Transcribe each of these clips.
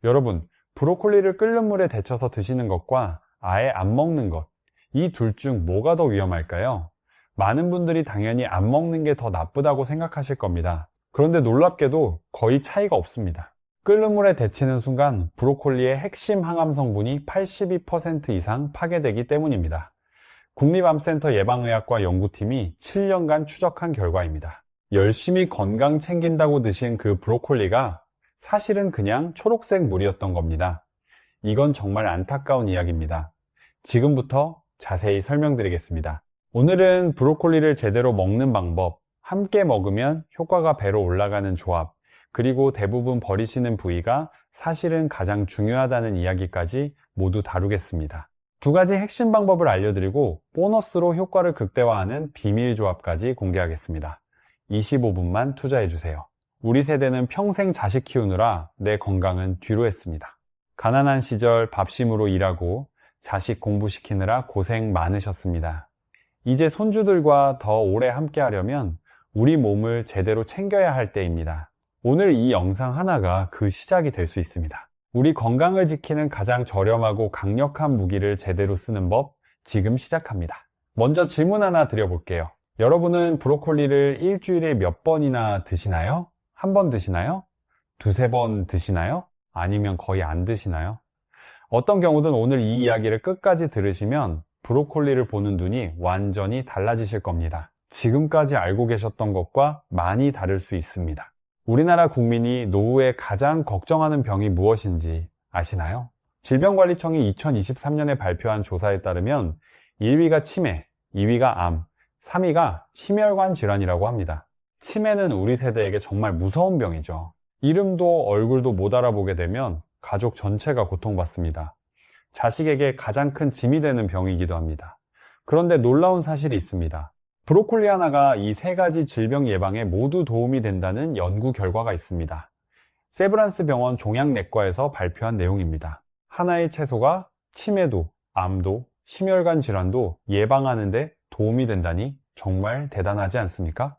여러분, 브로콜리를 끓는 물에 데쳐서 드시는 것과 아예 안 먹는 것, 이 둘 중 뭐가 더 위험할까요? 많은 분들이 당연히 안 먹는 게 더 나쁘다고 생각하실 겁니다. 그런데 놀랍게도 거의 차이가 없습니다. 끓는 물에 데치는 순간 브로콜리의 핵심 항암 성분이 82% 이상 파괴되기 때문입니다. 국립암센터 예방의학과 연구팀이 7년간 추적한 결과입니다. 열심히 건강 챙긴다고 드신 그 브로콜리가 사실은 그냥 초록색 물이었던 겁니다. 이건 정말 안타까운 이야기입니다. 지금부터 자세히 설명드리겠습니다. 오늘은 브로콜리를 제대로 먹는 방법, 함께 먹으면 효과가 배로 올라가는 조합, 그리고 대부분 버리시는 부위가 사실은 가장 중요하다는 이야기까지 모두 다루겠습니다. 두 가지 핵심 방법을 알려드리고 보너스로 효과를 극대화하는 비밀 조합까지 공개하겠습니다. 25분만 투자해주세요. 우리 세대는 평생 자식 키우느라 내 건강은 뒤로 했습니다. 가난한 시절 밥심으로 일하고 자식 공부시키느라 고생 많으셨습니다. 이제 손주들과 더 오래 함께 하려면 우리 몸을 제대로 챙겨야 할 때입니다. 오늘 이 영상 하나가 그 시작이 될 수 있습니다. 우리 건강을 지키는 가장 저렴하고 강력한 무기를 제대로 쓰는 법 지금 시작합니다. 먼저 질문 하나 드려볼게요. 여러분은 브로콜리를 일주일에 몇 번이나 드시나요? 한 번 드시나요? 두세 번 드시나요? 아니면 거의 안 드시나요? 어떤 경우든 오늘 이 이야기를 끝까지 들으시면 브로콜리를 보는 눈이 완전히 달라지실 겁니다. 지금까지 알고 계셨던 것과 많이 다를 수 있습니다. 우리나라 국민이 노후에 가장 걱정하는 병이 무엇인지 아시나요? 질병관리청이 2023년에 발표한 조사에 따르면 1위가 치매, 2위가 암, 3위가 심혈관 질환이라고 합니다. 치매는 우리 세대에게 정말 무서운 병이죠. 이름도 얼굴도 못 알아보게 되면 가족 전체가 고통받습니다. 자식에게 가장 큰 짐이 되는 병이기도 합니다. 그런데 놀라운 사실이 있습니다. 브로콜리 하나가 이 세 가지 질병 예방에 모두 도움이 된다는 연구 결과가 있습니다. 세브란스 병원 종양내과에서 발표한 내용입니다. 하나의 채소가 치매도, 암도, 심혈관 질환도 예방하는 데 도움이 된다니 정말 대단하지 않습니까?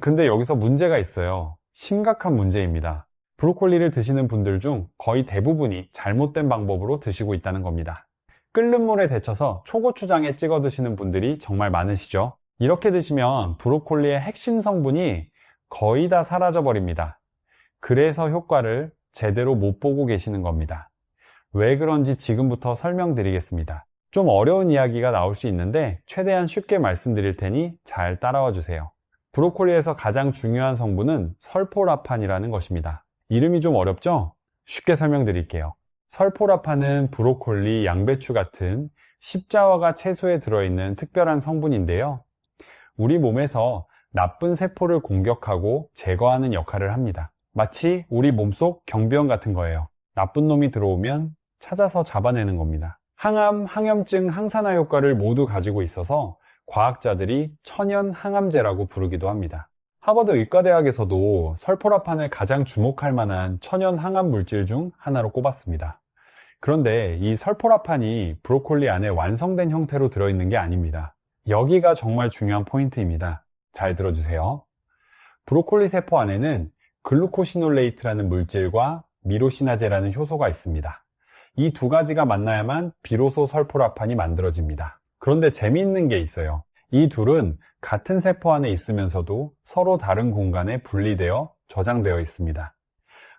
근데 여기서 문제가 있어요. 심각한 문제입니다. 브로콜리를 드시는 분들 중 거의 대부분이 잘못된 방법으로 드시고 있다는 겁니다. 끓는 물에 데쳐서 초고추장에 찍어 드시는 분들이 정말 많으시죠? 이렇게 드시면 브로콜리의 핵심 성분이 거의 다 사라져 버립니다. 그래서 효과를 제대로 못 보고 계시는 겁니다. 왜 그런지 지금부터 설명드리겠습니다. 좀 어려운 이야기가 나올 수 있는데 최대한 쉽게 말씀드릴 테니 잘 따라와 주세요. 브로콜리에서 가장 중요한 성분은 설포라판이라는 것입니다. 이름이 좀 어렵죠? 쉽게 설명드릴게요. 설포라판은 브로콜리, 양배추 같은 십자화가 채소에 들어있는 특별한 성분인데요. 우리 몸에서 나쁜 세포를 공격하고 제거하는 역할을 합니다. 마치 우리 몸속 경비원 같은 거예요. 나쁜 놈이 들어오면 찾아서 잡아내는 겁니다. 항암, 항염증, 항산화 효과를 모두 가지고 있어서 과학자들이 천연 항암제라고 부르기도 합니다. 하버드 의과대학에서도 설포라판을 가장 주목할 만한 천연 항암 물질 중 하나로 꼽았습니다. 그런데 이 설포라판이 브로콜리 안에 완성된 형태로 들어있는 게 아닙니다. 여기가 정말 중요한 포인트입니다. 잘 들어주세요. 브로콜리 세포 안에는 글루코시놀레이트라는 물질과 미로시나제라는 효소가 있습니다. 이 두 가지가 만나야만 비로소 설포라판이 만들어집니다. 그런데 재미있는 게 있어요. 이 둘은 같은 세포 안에 있으면서도 서로 다른 공간에 분리되어 저장되어 있습니다.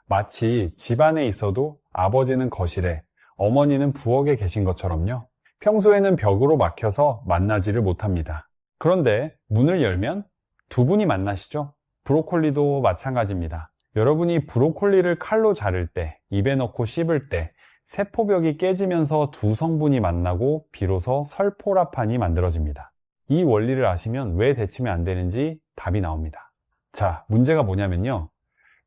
마치 집 안에 있어도 아버지는 거실에, 어머니는 부엌에 계신 것처럼요. 평소에는 벽으로 막혀서 만나지를 못합니다. 그런데 문을 열면 두 분이 만나시죠? 브로콜리도 마찬가지입니다. 여러분이 브로콜리를 칼로 자를 때, 입에 넣고 씹을 때 세포벽이 깨지면서 두 성분이 만나고 비로소 설포라판이 만들어집니다. 이 원리를 아시면 왜 데치면 안 되는지 답이 나옵니다. 자, 문제가 뭐냐면요.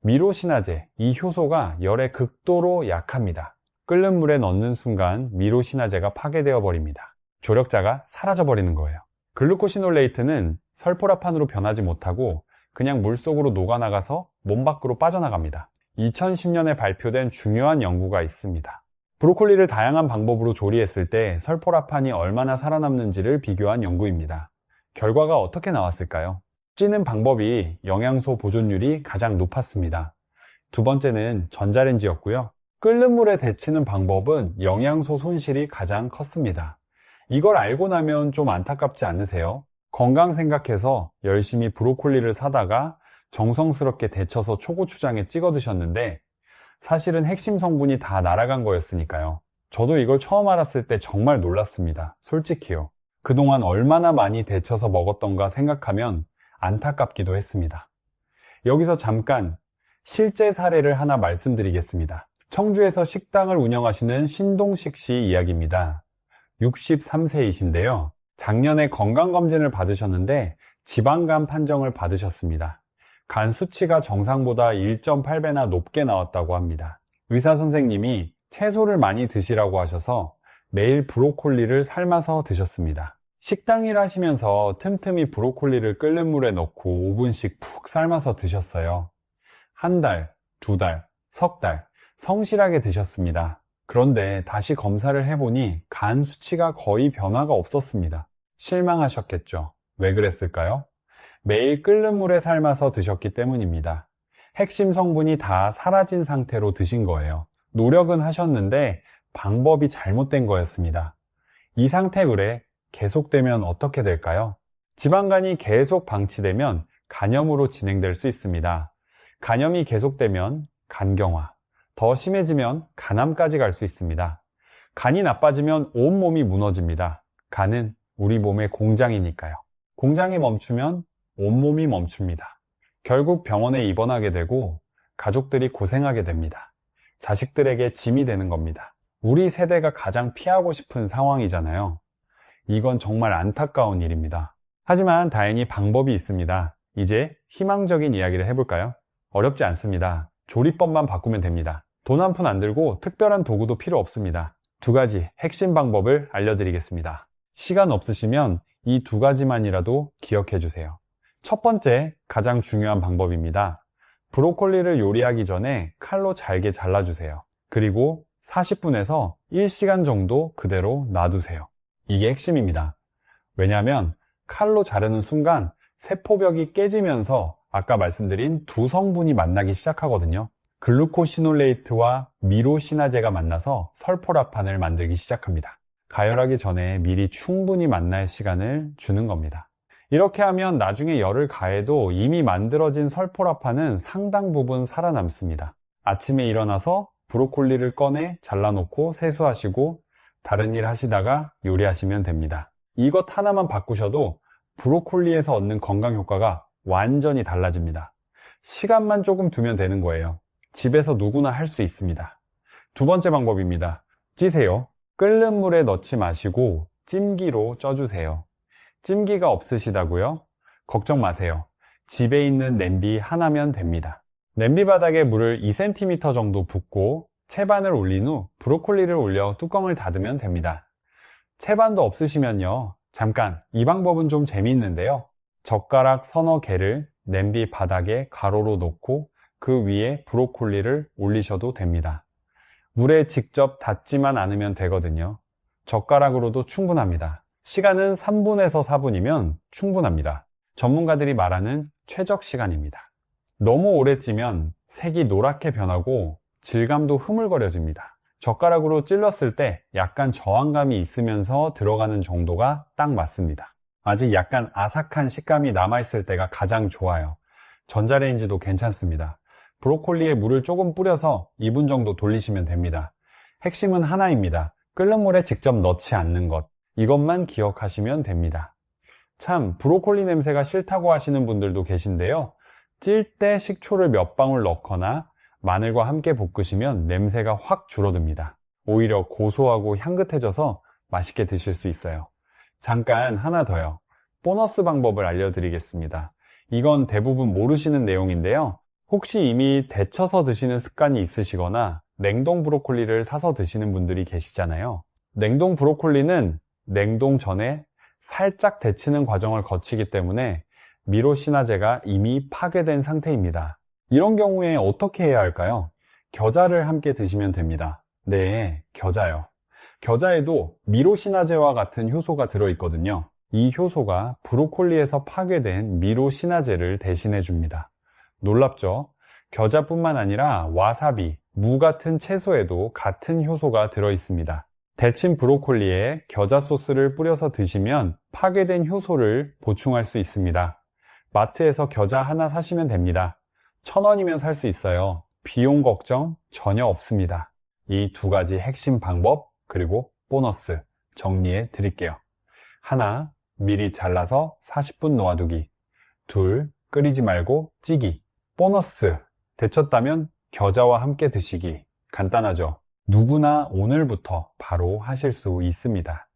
미로시나제, 이 효소가 열에 극도로 약합니다. 끓는 물에 넣는 순간 미로시나제가 파괴되어 버립니다. 조력자가 사라져 버리는 거예요. 글루코시놀레이트는 설포라판으로 변하지 못하고 그냥 물속으로 녹아나가서 몸 밖으로 빠져나갑니다. 2010년에 발표된 중요한 연구가 있습니다. 브로콜리를 다양한 방법으로 조리했을 때 설포라판이 얼마나 살아남는지를 비교한 연구입니다. 결과가 어떻게 나왔을까요? 찌는 방법이 영양소 보존율이 가장 높았습니다. 두 번째는 전자레인지였고요. 끓는 물에 데치는 방법은 영양소 손실이 가장 컸습니다. 이걸 알고 나면 좀 안타깝지 않으세요? 건강 생각해서 열심히 브로콜리를 사다가 정성스럽게 데쳐서 초고추장에 찍어 드셨는데 사실은 핵심 성분이 다 날아간 거였으니까요. 저도 이걸 처음 알았을 때 정말 놀랐습니다. 솔직히요. 그동안 얼마나 많이 데쳐서 먹었던가 생각하면 안타깝기도 했습니다. 여기서 잠깐 실제 사례를 하나 말씀드리겠습니다. 청주에서 식당을 운영하시는 신동식 씨 이야기입니다. 63세이신데요. 작년에 건강검진을 받으셨는데 지방간 판정을 받으셨습니다. 간 수치가 정상보다 1.8배나 높게 나왔다고 합니다. 의사 선생님이 채소를 많이 드시라고 하셔서 매일 브로콜리를 삶아서 드셨습니다. 식당 일 하시면서 틈틈이 브로콜리를 끓는 물에 넣고 5분씩 푹 삶아서 드셨어요. 한 달, 두 달, 석 달 성실하게 드셨습니다. 그런데 다시 검사를 해보니 간 수치가 거의 변화가 없었습니다. 실망하셨겠죠. 왜 그랬을까요? 매일 끓는 물에 삶아서 드셨기 때문입니다. 핵심 성분이 다 사라진 상태로 드신 거예요. 노력은 하셨는데 방법이 잘못된 거였습니다. 이 상태가 계속되면 어떻게 될까요? 지방간이 계속 방치되면 간염으로 진행될 수 있습니다. 간염이 계속되면 간경화, 더 심해지면 간암까지 갈 수 있습니다. 간이 나빠지면 온몸이 무너집니다. 간은 우리 몸의 공장이니까요. 공장이 멈추면 온몸이 멈춥니다. 결국 병원에 입원하게 되고 가족들이 고생하게 됩니다. 자식들에게 짐이 되는 겁니다. 우리 세대가 가장 피하고 싶은 상황이잖아요. 이건 정말 안타까운 일입니다. 하지만 다행히 방법이 있습니다. 이제 희망적인 이야기를 해볼까요? 어렵지 않습니다. 조리법만 바꾸면 됩니다. 돈 한 푼 안 들고 특별한 도구도 필요 없습니다. 두 가지 핵심 방법을 알려드리겠습니다. 시간 없으시면 이 두 가지만이라도 기억해 주세요. 첫 번째, 가장 중요한 방법입니다. 브로콜리를 요리하기 전에 칼로 잘게 잘라주세요. 그리고 40분에서 1시간 정도 그대로 놔두세요. 이게 핵심입니다. 왜냐하면 칼로 자르는 순간 세포벽이 깨지면서 아까 말씀드린 두 성분이 만나기 시작하거든요. 글루코시놀레이트와 미로시나제가 만나서 설포라판을 만들기 시작합니다. 가열하기 전에 미리 충분히 만날 시간을 주는 겁니다. 이렇게 하면 나중에 열을 가해도 이미 만들어진 설포라판은 상당 부분 살아남습니다. 아침에 일어나서 브로콜리를 꺼내 잘라놓고 세수하시고 다른 일 하시다가 요리하시면 됩니다. 이것 하나만 바꾸셔도 브로콜리에서 얻는 건강 효과가 완전히 달라집니다. 시간만 조금 두면 되는 거예요. 집에서 누구나 할 수 있습니다. 두 번째 방법입니다. 찌세요. 끓는 물에 넣지 마시고 찜기로 쪄주세요. 찜기가 없으시다고요? 걱정 마세요. 집에 있는 냄비 하나면 됩니다. 냄비 바닥에 물을 2cm 정도 붓고 채반을 올린 후 브로콜리를 올려 뚜껑을 닫으면 됩니다. 채반도 없으시면요. 잠깐, 이 방법은 좀 재미있는데요. 젓가락 서너 개를 냄비 바닥에 가로로 놓고 그 위에 브로콜리를 올리셔도 됩니다. 물에 직접 닿지만 않으면 되거든요. 젓가락으로도 충분합니다. 시간은 3분에서 4분이면 충분합니다. 전문가들이 말하는 최적 시간입니다. 너무 오래 찌면 색이 노랗게 변하고 질감도 흐물거려집니다. 젓가락으로 찔렀을 때 약간 저항감이 있으면서 들어가는 정도가 딱 맞습니다. 아직 약간 아삭한 식감이 남아있을 때가 가장 좋아요. 전자레인지도 괜찮습니다. 브로콜리에 물을 조금 뿌려서 2분 정도 돌리시면 됩니다. 핵심은 하나입니다. 끓는 물에 직접 넣지 않는 것. 이것만 기억하시면 됩니다. 참, 브로콜리 냄새가 싫다고 하시는 분들도 계신데요. 찔 때 식초를 몇 방울 넣거나 마늘과 함께 볶으시면 냄새가 확 줄어듭니다. 오히려 고소하고 향긋해져서 맛있게 드실 수 있어요. 잠깐 하나 더요. 보너스 방법을 알려드리겠습니다. 이건 대부분 모르시는 내용인데요. 혹시 이미 데쳐서 드시는 습관이 있으시거나 냉동 브로콜리를 사서 드시는 분들이 계시잖아요. 냉동 브로콜리는 냉동 전에 살짝 데치는 과정을 거치기 때문에 미로시나제가 이미 파괴된 상태입니다. 이런 경우에 어떻게 해야 할까요? 겨자를 함께 드시면 됩니다. 네, 겨자요. 겨자에도 미로시나제와 같은 효소가 들어있거든요. 이 효소가 브로콜리에서 파괴된 미로시나제를 대신해 줍니다. 놀랍죠? 겨자뿐만 아니라 와사비, 무 같은 채소에도 같은 효소가 들어있습니다. 데친 브로콜리에 겨자 소스를 뿌려서 드시면 파괴된 효소를 보충할 수 있습니다. 마트에서 겨자 하나 사시면 됩니다. 1,000원이면 살 수 있어요. 비용 걱정 전혀 없습니다. 이 두 가지 핵심 방법 그리고 보너스 정리해 드릴게요. 하나, 미리 잘라서 40분 놓아두기. 둘, 끓이지 말고 찌기. 보너스, 데쳤다면 겨자와 함께 드시기. 간단하죠? 누구나 오늘부터 바로 하실 수 있습니다.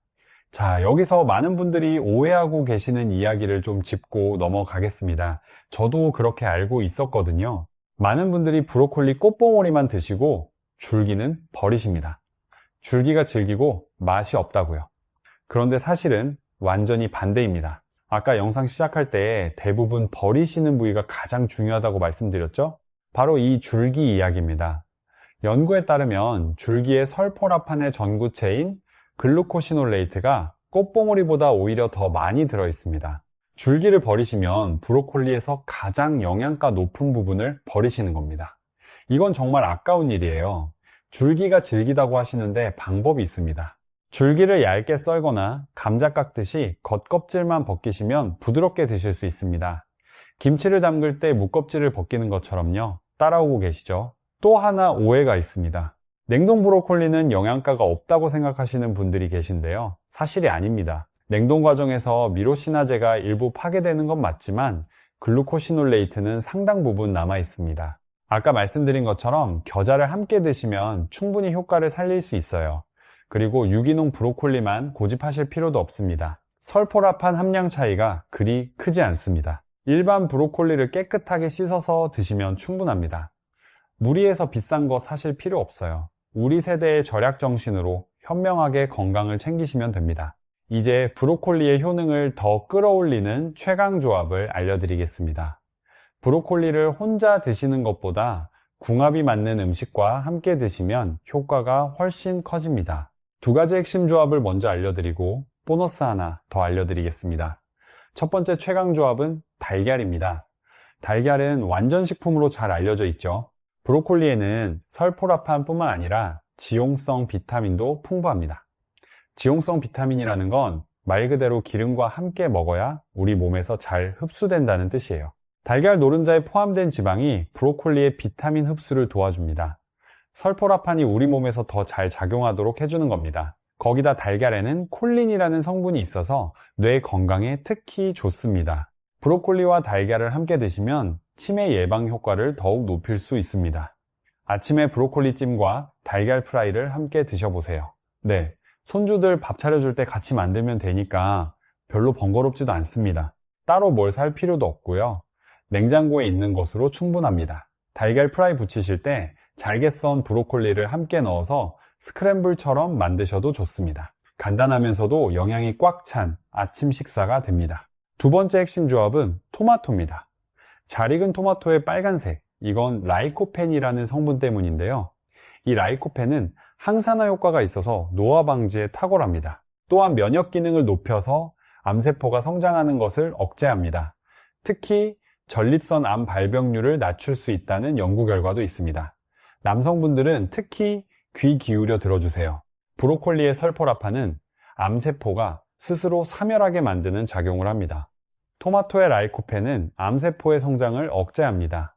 자, 여기서 많은 분들이 오해하고 계시는 이야기를 좀 짚고 넘어가겠습니다. 저도 그렇게 알고 있었거든요. 많은 분들이 브로콜리 꽃봉오리만 드시고 줄기는 버리십니다. 줄기가 질기고 맛이 없다고요. 그런데 사실은 완전히 반대입니다. 아까 영상 시작할 때 대부분 버리시는 부위가 가장 중요하다고 말씀드렸죠? 바로 이 줄기 이야기입니다. 연구에 따르면 줄기의 설포라판의 전구체인 글루코시놀레이트가 꽃봉오리보다 오히려 더 많이 들어있습니다. 줄기를 버리시면 브로콜리에서 가장 영양가 높은 부분을 버리시는 겁니다. 이건 정말 아까운 일이에요. 줄기가 질기다고 하시는데 방법이 있습니다. 줄기를 얇게 썰거나 감자 깎듯이 겉껍질만 벗기시면 부드럽게 드실 수 있습니다. 김치를 담글 때 무껍질을 벗기는 것처럼요. 따라오고 계시죠? 또 하나 오해가 있습니다. 냉동 브로콜리는 영양가가 없다고 생각하시는 분들이 계신데요. 사실이 아닙니다. 냉동 과정에서 미로시나제가 일부 파괴되는 건 맞지만 글루코시놀레이트는 상당 부분 남아 있습니다. 아까 말씀드린 것처럼 겨자를 함께 드시면 충분히 효과를 살릴 수 있어요. 그리고 유기농 브로콜리만 고집하실 필요도 없습니다. 설포라판 함량 차이가 그리 크지 않습니다. 일반 브로콜리를 깨끗하게 씻어서 드시면 충분합니다. 무리해서 비싼 거 사실 필요 없어요. 우리 세대의 절약 정신으로 현명하게 건강을 챙기시면 됩니다. 이제 브로콜리의 효능을 더 끌어올리는 최강 조합을 알려드리겠습니다. 브로콜리를 혼자 드시는 것보다 궁합이 맞는 음식과 함께 드시면 효과가 훨씬 커집니다. 두 가지 핵심 조합을 먼저 알려드리고 보너스 하나 더 알려드리겠습니다. 첫 번째 최강 조합은 달걀입니다. 달걀은 완전식품으로 잘 알려져 있죠. 브로콜리에는 설포라판뿐만 아니라 지용성 비타민도 풍부합니다. 지용성 비타민이라는 건 말 그대로 기름과 함께 먹어야 우리 몸에서 잘 흡수된다는 뜻이에요. 달걀 노른자에 포함된 지방이 브로콜리의 비타민 흡수를 도와줍니다. 설포라판이 우리 몸에서 더 잘 작용하도록 해주는 겁니다. 거기다 달걀에는 콜린이라는 성분이 있어서 뇌 건강에 특히 좋습니다. 브로콜리와 달걀을 함께 드시면 치매 예방 효과를 더욱 높일 수 있습니다. 아침에 브로콜리찜과 달걀 프라이를 함께 드셔보세요. 네, 손주들 밥 차려줄 때 같이 만들면 되니까 별로 번거롭지도 않습니다. 따로 뭘 살 필요도 없고요. 냉장고에 있는 것으로 충분합니다. 달걀 프라이 부치실 때 잘게 썬 브로콜리를 함께 넣어서 스크램블처럼 만드셔도 좋습니다. 간단하면서도 영양이 꽉 찬 아침 식사가 됩니다. 두 번째 핵심 조합은 토마토입니다. 잘 익은 토마토의 빨간색, 이건 라이코펜이라는 성분 때문인데요. 이 라이코펜은 항산화 효과가 있어서 노화 방지에 탁월합니다. 또한 면역 기능을 높여서 암세포가 성장하는 것을 억제합니다. 특히 전립선 암 발병률을 낮출 수 있다는 연구 결과도 있습니다. 남성분들은 특히 귀 기울여 들어주세요. 브로콜리의 설포라판은 암세포가 스스로 사멸하게 만드는 작용을 합니다. 토마토의 라이코펜은 암세포의 성장을 억제합니다.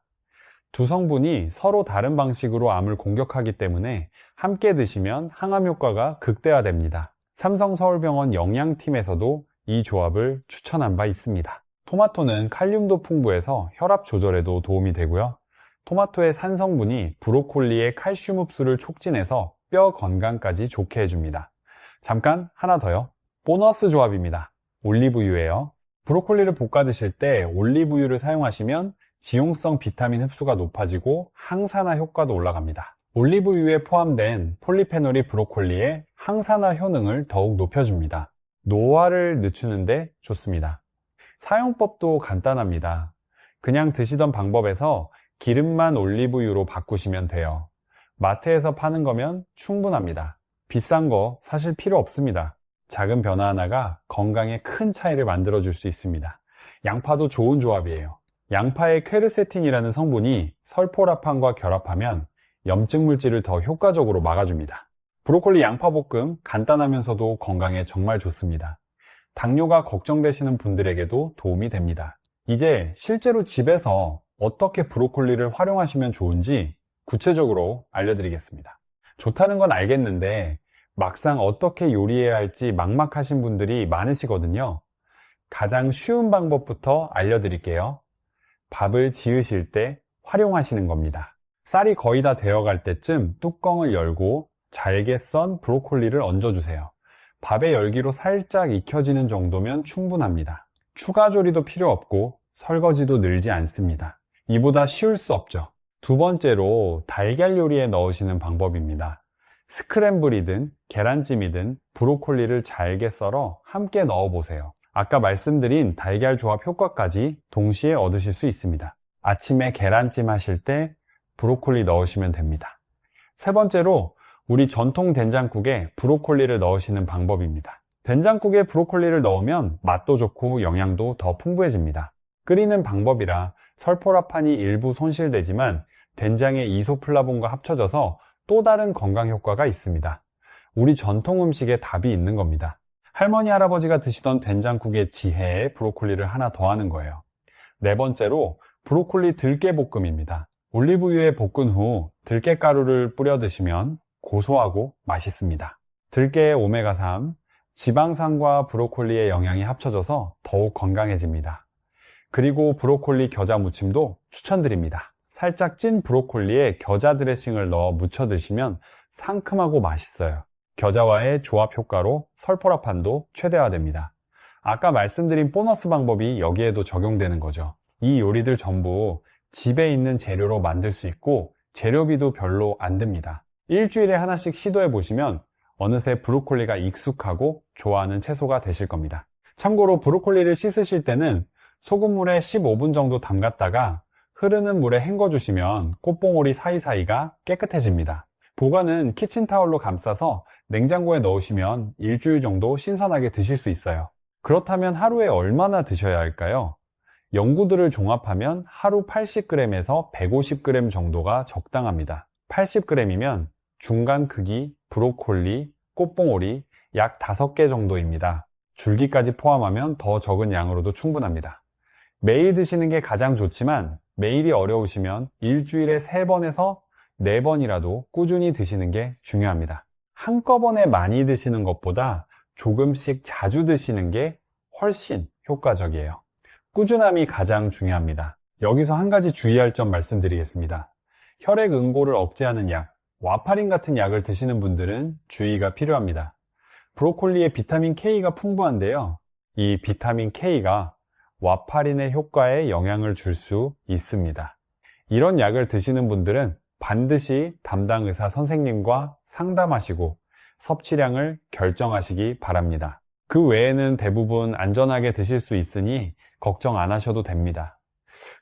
두 성분이 서로 다른 방식으로 암을 공격하기 때문에 함께 드시면 항암 효과가 극대화됩니다. 삼성서울병원 영양팀에서도 이 조합을 추천한 바 있습니다. 토마토는 칼륨도 풍부해서 혈압 조절에도 도움이 되고요. 토마토의 산성분이 브로콜리의 칼슘 흡수를 촉진해서 뼈 건강까지 좋게 해줍니다. 잠깐 하나 더요. 보너스 조합입니다. 올리브유예요. 브로콜리를 볶아 드실 때 올리브유를 사용하시면 지용성 비타민 흡수가 높아지고 항산화 효과도 올라갑니다. 올리브유에 포함된 폴리페놀이 브로콜리의 항산화 효능을 더욱 높여줍니다. 노화를 늦추는데 좋습니다. 사용법도 간단합니다. 그냥 드시던 방법에서 기름만 올리브유로 바꾸시면 돼요. 마트에서 파는 거면 충분합니다. 비싼 거 사실 필요 없습니다. 작은 변화 하나가 건강에 큰 차이를 만들어줄 수 있습니다. 양파도 좋은 조합이에요. 양파의 퀘르세틴이라는 성분이 설포라판과 결합하면 염증 물질을 더 효과적으로 막아줍니다. 브로콜리 양파볶음 간단하면서도 건강에 정말 좋습니다. 당뇨가 걱정되시는 분들에게도 도움이 됩니다. 이제 실제로 집에서 어떻게 브로콜리를 활용하시면 좋은지 구체적으로 알려드리겠습니다. 좋다는 건 알겠는데 막상 어떻게 요리해야 할지 막막하신 분들이 많으시거든요. 가장 쉬운 방법부터 알려드릴게요. 밥을 지으실 때 활용하시는 겁니다. 쌀이 거의 다 되어갈 때쯤 뚜껑을 열고 잘게 썬 브로콜리를 얹어주세요. 밥의 열기로 살짝 익혀지는 정도면 충분합니다. 추가 조리도 필요 없고 설거지도 늘지 않습니다. 이보다 쉬울 수 없죠. 두 번째로 달걀 요리에 넣으시는 방법입니다. 스크램블이든 계란찜이든 브로콜리를 잘게 썰어 함께 넣어보세요. 아까 말씀드린 달걀 조합 효과까지 동시에 얻으실 수 있습니다. 아침에 계란찜 하실 때 브로콜리 넣으시면 됩니다. 세 번째로 우리 전통 된장국에 브로콜리를 넣으시는 방법입니다. 된장국에 브로콜리를 넣으면 맛도 좋고 영양도 더 풍부해집니다. 끓이는 방법이라 설포라판이 일부 손실되지만 된장에 이소플라본과 합쳐져서 또 다른 건강 효과가 있습니다. 우리 전통 음식에 답이 있는 겁니다. 할머니 할아버지가 드시던 된장국의 지혜에 브로콜리를 하나 더하는 거예요. 네 번째로 브로콜리 들깨볶음입니다. 올리브유에 볶은 후 들깨가루를 뿌려 드시면 고소하고 맛있습니다. 들깨의 오메가3, 지방산과 브로콜리의 영양이 합쳐져서 더욱 건강해집니다. 그리고 브로콜리 겨자 무침도 추천드립니다. 살짝 찐 브로콜리에 겨자 드레싱을 넣어 무쳐 드시면 상큼하고 맛있어요. 겨자와의 조합 효과로 설포라판도 최대화됩니다. 아까 말씀드린 보너스 방법이 여기에도 적용되는 거죠. 이 요리들 전부 집에 있는 재료로 만들 수 있고 재료비도 별로 안 듭니다. 일주일에 하나씩 시도해 보시면 어느새 브로콜리가 익숙하고 좋아하는 채소가 되실 겁니다. 참고로 브로콜리를 씻으실 때는 소금물에 15분 정도 담갔다가 흐르는 물에 헹궈주시면 꽃봉오리 사이사이가 깨끗해집니다. 보관은 키친타올로 감싸서 냉장고에 넣으시면 일주일 정도 신선하게 드실 수 있어요. 그렇다면 하루에 얼마나 드셔야 할까요? 연구들을 종합하면 하루 80g에서 150g 정도가 적당합니다. 80g이면 중간 크기 브로콜리, 꽃봉오리 약 5개 정도입니다. 줄기까지 포함하면 더 적은 양으로도 충분합니다. 매일 드시는 게 가장 좋지만 매일이 어려우시면 일주일에 3번에서 4번이라도 꾸준히 드시는 게 중요합니다. 한꺼번에 많이 드시는 것보다 조금씩 자주 드시는 게 훨씬 효과적이에요. 꾸준함이 가장 중요합니다. 여기서 한 가지 주의할 점 말씀드리겠습니다. 혈액 응고를 억제하는 약, 와파린 같은 약을 드시는 분들은 주의가 필요합니다. 브로콜리에 비타민 K가 풍부한데요. 이 비타민 K가 와파린의 효과에 영향을 줄 수 있습니다. 이런 약을 드시는 분들은 반드시 담당 의사 선생님과 상담하시고 섭취량을 결정하시기 바랍니다. 그 외에는 대부분 안전하게 드실 수 있으니 걱정 안 하셔도 됩니다.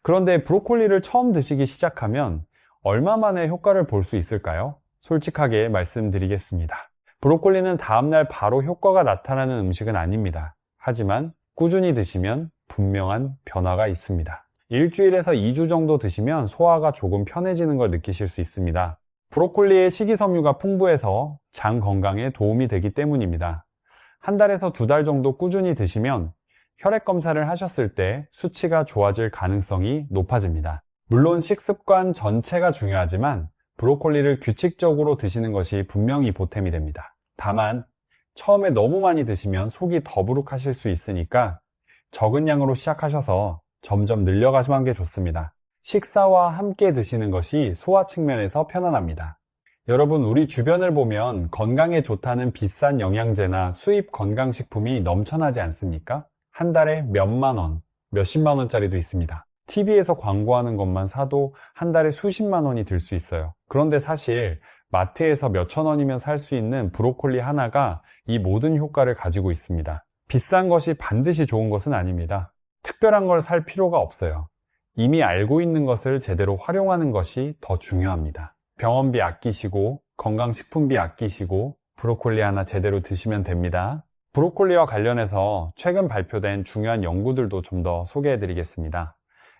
그런데 브로콜리를 처음 드시기 시작하면 얼마 만에 효과를 볼 수 있을까요? 솔직하게 말씀드리겠습니다. 브로콜리는 다음날 바로 효과가 나타나는 음식은 아닙니다. 하지만 꾸준히 드시면 분명한 변화가 있습니다. 일주일에서 2주 정도 드시면 소화가 조금 편해지는 걸 느끼실 수 있습니다. 브로콜리의 식이섬유가 풍부해서 장 건강에 도움이 되기 때문입니다. 한 달에서 2달 정도 꾸준히 드시면 혈액 검사를 하셨을 때 수치가 좋아질 가능성이 높아집니다. 물론 식습관 전체가 중요하지만 브로콜리를 규칙적으로 드시는 것이 분명히 보탬이 됩니다. 다만 처음에 너무 많이 드시면 속이 더부룩하실 수 있으니까 적은 양으로 시작하셔서 점점 늘려가시는 게 좋습니다. 식사와 함께 드시는 것이 소화 측면에서 편안합니다. 여러분, 우리 주변을 보면 건강에 좋다는 비싼 영양제나 수입 건강식품이 넘쳐나지 않습니까? 한 달에 몇만 원, 몇십만 원짜리도 있습니다. TV에서 광고하는 것만 사도 한 달에 수십만 원이 들 수 있어요. 그런데 사실 마트에서 몇천 원이면 살 수 있는 브로콜리 하나가 이 모든 효과를 가지고 있습니다. 비싼 것이 반드시 좋은 것은 아닙니다. 특별한 걸 살 필요가 없어요. 이미 알고 있는 것을 제대로 활용하는 것이 더 중요합니다. 병원비 아끼시고 건강식품비 아끼시고 브로콜리 하나 제대로 드시면 됩니다. 브로콜리와 관련해서 최근 발표된 중요한 연구들도 좀 더 소개해 드리겠습니다.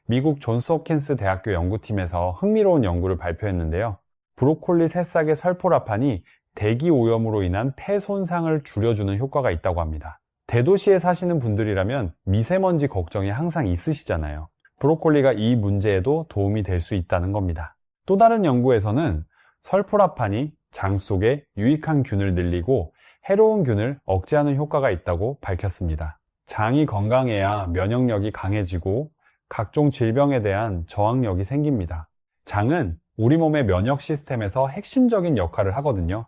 미국 존스홉킨스 대학교 연구팀에서 흥미로운 연구를 발표했는데요. 브로콜리 새싹의 설포라판이 대기 오염으로 인한 폐 손상을 줄여주는 효과가 있다고 합니다. 대도시에 사시는 분들이라면 미세먼지 걱정이 항상 있으시잖아요. 브로콜리가 이 문제에도 도움이 될 수 있다는 겁니다. 또 다른 연구에서는 설포라판이 장 속에 유익한 균을 늘리고 해로운 균을 억제하는 효과가 있다고 밝혔습니다. 장이 건강해야 면역력이 강해지고 각종 질병에 대한 저항력이 생깁니다. 장은 우리 몸의 면역 시스템에서 핵심적인 역할을 하거든요.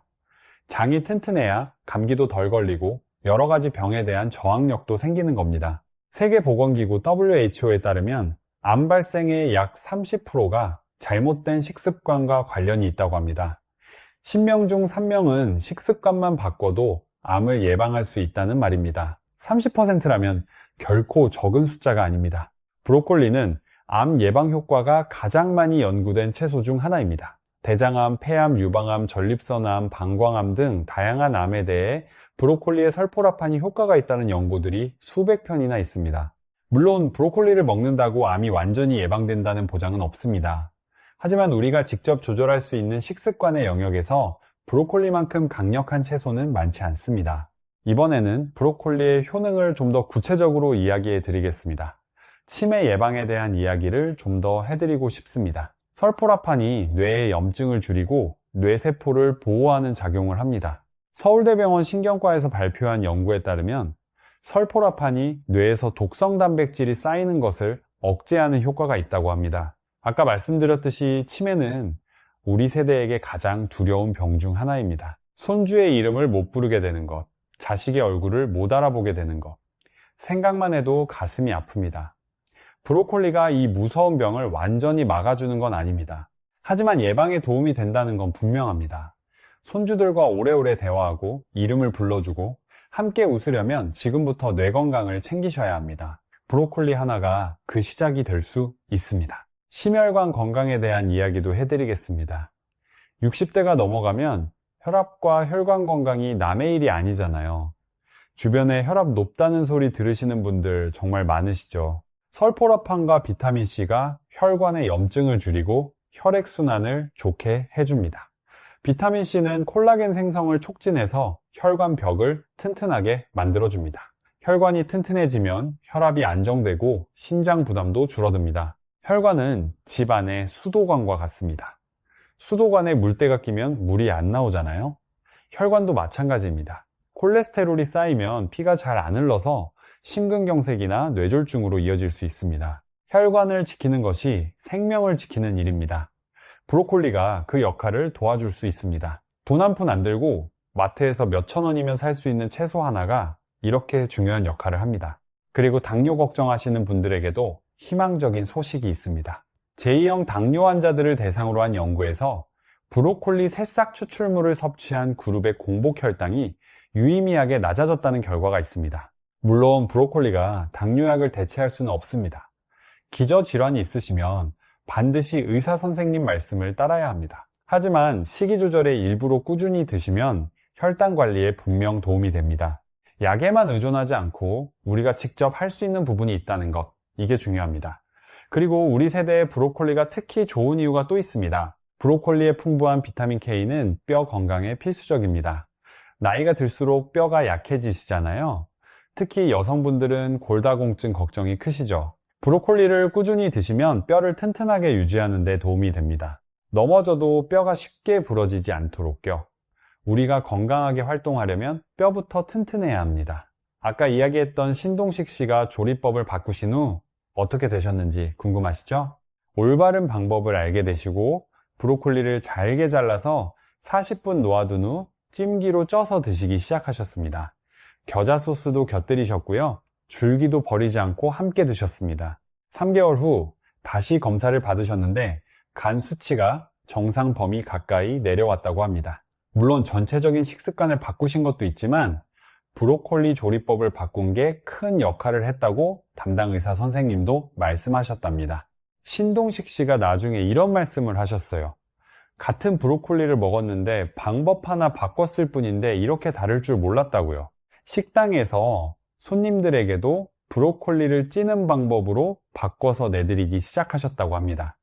장이 튼튼해야 감기도 덜 걸리고 여러 가지 병에 대한 저항력도 생기는 겁니다. 세계보건기구 WHO에 따르면 암 발생의 약 30%가 잘못된 식습관과 관련이 있다고 합니다. 10명 중 3명은 식습관만 바꿔도 암을 예방할 수 있다는 말입니다. 30%라면 결코 적은 숫자가 아닙니다. 브로콜리는 암 예방 효과가 가장 많이 연구된 채소 중 하나입니다. 대장암, 폐암, 유방암, 전립선암, 방광암 등 다양한 암에 대해 브로콜리의 설포라판이 효과가 있다는 연구들이 수백 편이나 있습니다. 물론 브로콜리를 먹는다고 암이 완전히 예방된다는 보장은 없습니다. 하지만 우리가 직접 조절할 수 있는 식습관의 영역에서 브로콜리만큼 강력한 채소는 많지 않습니다. 이번에는 브로콜리의 효능을 좀 더 구체적으로 이야기해 드리겠습니다. 치매 예방에 대한 이야기를 좀 더 해드리고 싶습니다. 설포라판이 뇌의 염증을 줄이고 뇌세포를 보호하는 작용을 합니다. 서울대병원 신경과에서 발표한 연구에 따르면 설포라판이 뇌에서 독성 단백질이 쌓이는 것을 억제하는 효과가 있다고 합니다. 아까 말씀드렸듯이 치매는 우리 세대에게 가장 두려운 병 중 하나입니다. 손주의 이름을 못 부르게 되는 것, 자식의 얼굴을 못 알아보게 되는 것, 생각만 해도 가슴이 아픕니다. 브로콜리가 이 무서운 병을 완전히 막아주는 건 아닙니다. 하지만 예방에 도움이 된다는 건 분명합니다. 손주들과 오래오래 대화하고 이름을 불러주고 함께 웃으려면 지금부터 뇌 건강을 챙기셔야 합니다. 브로콜리 하나가 그 시작이 될 수 있습니다. 심혈관 건강에 대한 이야기도 해드리겠습니다. 60대가 넘어가면 혈압과 혈관 건강이 남의 일이 아니잖아요. 주변에 혈압 높다는 소리 들으시는 분들 정말 많으시죠. 설포라판과 비타민C가 혈관의 염증을 줄이고 혈액순환을 좋게 해줍니다. 비타민C는 콜라겐 생성을 촉진해서 혈관 벽을 튼튼하게 만들어줍니다. 혈관이 튼튼해지면 혈압이 안정되고 심장 부담도 줄어듭니다. 혈관은 집안의 수도관과 같습니다. 수도관에 물때가 끼면 물이 안 나오잖아요. 혈관도 마찬가지입니다. 콜레스테롤이 쌓이면 피가 잘 안 흘러서 심근경색이나 뇌졸중으로 이어질 수 있습니다. 혈관을 지키는 것이 생명을 지키는 일입니다. 브로콜리가 그 역할을 도와줄 수 있습니다. 돈 한 푼 안 들고 마트에서 몇천 원이면 살 수 있는 채소 하나가 이렇게 중요한 역할을 합니다. 그리고 당뇨 걱정하시는 분들에게도 희망적인 소식이 있습니다. 제2형 당뇨 환자들을 대상으로 한 연구에서 브로콜리 새싹 추출물을 섭취한 그룹의 공복 혈당이 유의미하게 낮아졌다는 결과가 있습니다. 물론 브로콜리가 당뇨약을 대체할 수는 없습니다. 기저질환이 있으시면 반드시 의사 선생님 말씀을 따라야 합니다. 하지만 식이 조절에 일부러 꾸준히 드시면 혈당 관리에 분명 도움이 됩니다. 약에만 의존하지 않고 우리가 직접 할 수 있는 부분이 있다는 것, 이게 중요합니다. 그리고 우리 세대에 브로콜리가 특히 좋은 이유가 또 있습니다. 브로콜리에 풍부한 비타민 K는 뼈 건강에 필수적입니다. 나이가 들수록 뼈가 약해지시잖아요. 특히 여성분들은 골다공증 걱정이 크시죠. 브로콜리를 꾸준히 드시면 뼈를 튼튼하게 유지하는 데 도움이 됩니다. 넘어져도 뼈가 쉽게 부러지지 않도록요. 우리가 건강하게 활동하려면 뼈부터 튼튼해야 합니다. 아까 이야기했던 신동식 씨가 조리법을 바꾸신 후 어떻게 되셨는지 궁금하시죠? 올바른 방법을 알게 되시고 브로콜리를 잘게 잘라서 40분 놓아둔 후 찜기로 쪄서 드시기 시작하셨습니다. 겨자 소스도 곁들이셨고요. 줄기도 버리지 않고 함께 드셨습니다. 3개월 후 다시 검사를 받으셨는데 간 수치가 정상 범위 가까이 내려왔다고 합니다. 물론 전체적인 식습관을 바꾸신 것도 있지만 브로콜리 조리법을 바꾼 게 큰 역할을 했다고 담당 의사 선생님도 말씀하셨답니다. 신동식 씨가 나중에 이런 말씀을 하셨어요. 같은 브로콜리를 먹었는데 방법 하나 바꿨을 뿐인데 이렇게 다를 줄 몰랐다고요. 식당에서 손님들에게도 브로콜리를 찌는 방법으로 바꿔서 내드리기 시작하셨다고 합니다.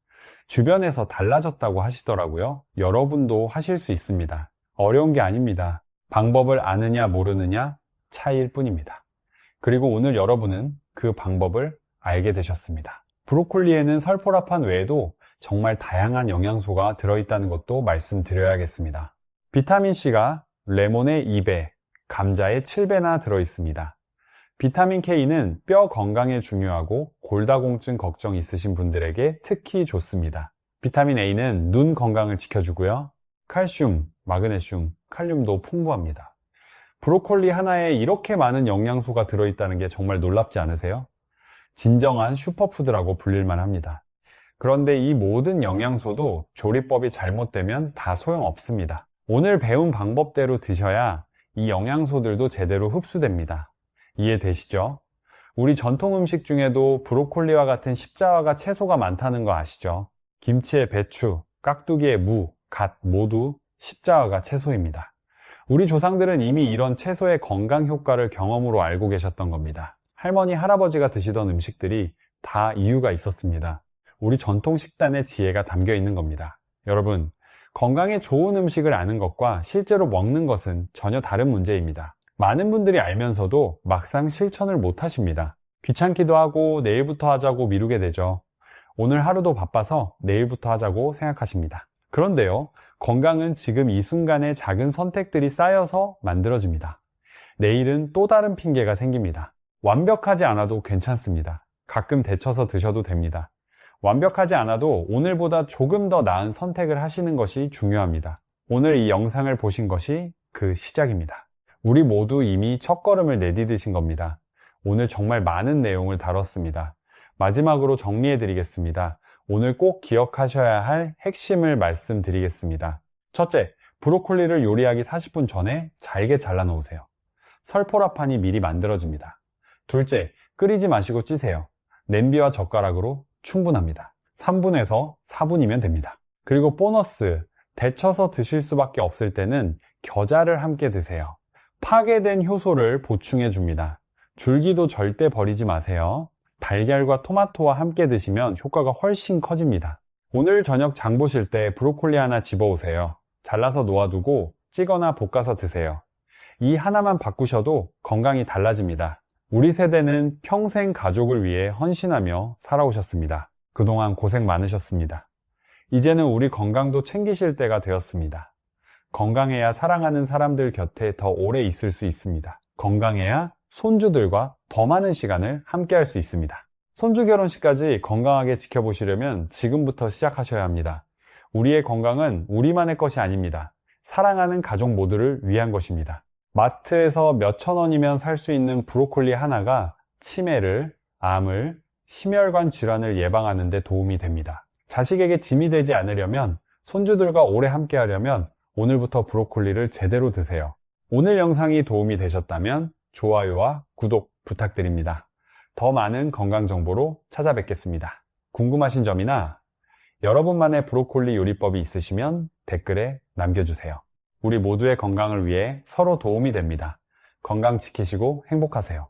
주변에서 달라졌다고 하시더라고요. 여러분도 하실 수 있습니다. 어려운 게 아닙니다. 방법을 아느냐 모르느냐 차이일 뿐입니다. 그리고 오늘 여러분은 그 방법을 알게 되셨습니다. 브로콜리에는 설포라판 외에도 정말 다양한 영양소가 들어있다는 것도 말씀드려야겠습니다. 비타민C가 레몬의 2배, 감자의 7배나 들어있습니다. 비타민 K는 뼈 건강에 중요하고 골다공증 걱정 있으신 분들에게 특히 좋습니다. 비타민 A는 눈 건강을 지켜주고요. 칼슘, 마그네슘, 칼륨도 풍부합니다. 브로콜리 하나에 이렇게 많은 영양소가 들어있다는 게 정말 놀랍지 않으세요? 진정한 슈퍼푸드라고 불릴만 합니다. 그런데 이 모든 영양소도 조리법이 잘못되면 다 소용없습니다. 오늘 배운 방법대로 드셔야 이 영양소들도 제대로 흡수됩니다. 이해되시죠? 우리 전통 음식 중에도 브로콜리와 같은 십자화가 채소가 많다는 거 아시죠? 김치에 배추, 깍두기에 무, 갓 모두 십자화가 채소입니다. 우리 조상들은 이미 이런 채소의 건강 효과를 경험으로 알고 계셨던 겁니다. 할머니, 할아버지가 드시던 음식들이 다 이유가 있었습니다. 우리 전통 식단의 지혜가 담겨 있는 겁니다. 여러분, 건강에 좋은 음식을 아는 것과 실제로 먹는 것은 전혀 다른 문제입니다. 많은 분들이 알면서도 막상 실천을 못 하십니다. 귀찮기도 하고 내일부터 하자고 미루게 되죠. 오늘 하루도 바빠서 내일부터 하자고 생각하십니다. 그런데요, 건강은 지금 이 순간의 작은 선택들이 쌓여서 만들어집니다. 내일은 또 다른 핑계가 생깁니다. 완벽하지 않아도 괜찮습니다. 가끔 데쳐서 드셔도 됩니다. 완벽하지 않아도 오늘보다 조금 더 나은 선택을 하시는 것이 중요합니다. 오늘 이 영상을 보신 것이 그 시작입니다. 우리 모두 이미 첫걸음을 내디디신 겁니다. 오늘 정말 많은 내용을 다뤘습니다. 마지막으로 정리해 드리겠습니다. 오늘 꼭 기억하셔야 할 핵심을 말씀드리겠습니다. 첫째, 브로콜리를 요리하기 40분 전에 잘게 잘라 놓으세요. 설포라판이 미리 만들어집니다. 둘째, 끓이지 마시고 찌세요. 냄비와 젓가락으로 충분합니다. 3분에서 4분이면 됩니다. 그리고 보너스, 데쳐서 드실 수밖에 없을 때는 겨자를 함께 드세요. 파괴된 효소를 보충해 줍니다. 줄기도 절대 버리지 마세요. 달걀과 토마토와 함께 드시면 효과가 훨씬 커집니다. 오늘 저녁 장 보실 때 브로콜리 하나 집어오세요. 잘라서 놓아두고 찌거나 볶아서 드세요. 이 하나만 바꾸셔도 건강이 달라집니다. 우리 세대는 평생 가족을 위해 헌신하며 살아오셨습니다. 그동안 고생 많으셨습니다. 이제는 우리 건강도 챙기실 때가 되었습니다. 건강해야 사랑하는 사람들 곁에 더 오래 있을 수 있습니다. 건강해야 손주들과 더 많은 시간을 함께 할 수 있습니다. 손주 결혼식까지 건강하게 지켜보시려면 지금부터 시작하셔야 합니다. 우리의 건강은 우리만의 것이 아닙니다. 사랑하는 가족 모두를 위한 것입니다. 마트에서 몇천 원이면 살 수 있는 브로콜리 하나가 치매를, 암을, 심혈관 질환을 예방하는 데 도움이 됩니다. 자식에게 짐이 되지 않으려면, 손주들과 오래 함께 하려면 오늘부터 브로콜리를 제대로 드세요. 오늘 영상이 도움이 되셨다면 좋아요와 구독 부탁드립니다. 더 많은 건강 정보로 찾아뵙겠습니다. 궁금하신 점이나 여러분만의 브로콜리 요리법이 있으시면 댓글에 남겨주세요. 우리 모두의 건강을 위해 서로 도움이 됩니다. 건강 지키시고 행복하세요.